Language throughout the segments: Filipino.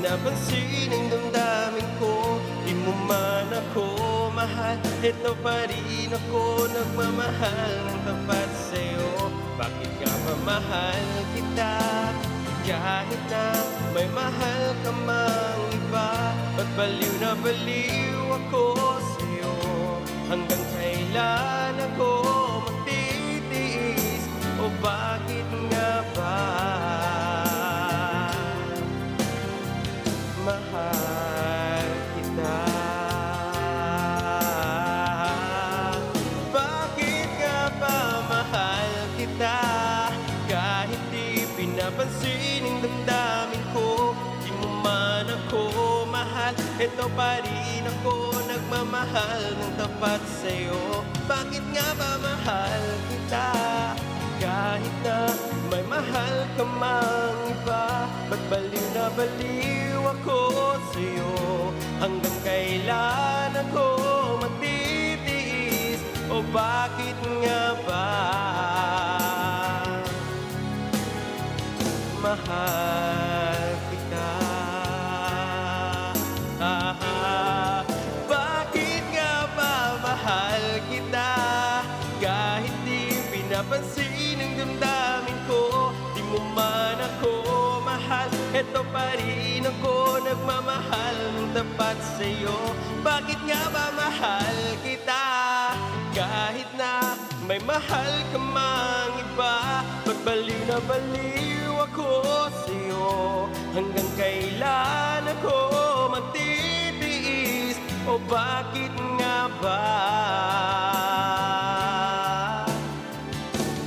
pinapansin ang damdamin ko. Di mo man ako mahal, ito pa rin ako nagmamahal ng tapat sa'yo. Bakit nga ba mahal kita? Kahit na may mahal ka mang iba, ba't baliw na baliw ako sa'yo? Hanggang kailan ako magtitiis? O bakit nga ba mahal kita? Bakit nga ba mahal kita? Kahit di pinapansin ang damdamin ko. Di mo man ako mahal, ito pa rin ako nagmamahal ng tapat sa'yo. Bakit nga ba mahal kita? Kahit na may mahal ka mang iba, ba't baliw na baliw ako sa'yo? Hanggang kailan ako magtitiis? O bakit nga ba mahal kita? Bakit nga ba mahal kita? Kahit di pinapansin ang damdamin ko. Di mo man ako mahal, eto pa rin ako nagmamahal ng tapat sa'yo. Bakit nga ba mahal kita? Kahit na may mahal ka mang iba, ba't baliw na baliw ako sa'yo? Hanggang kailan ako magtitiis? O bakit nga ba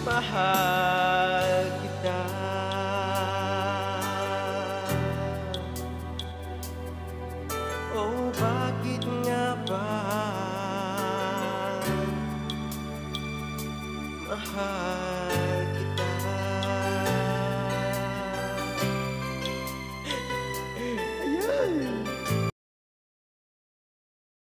mahal kita? O bakit nga ba mahal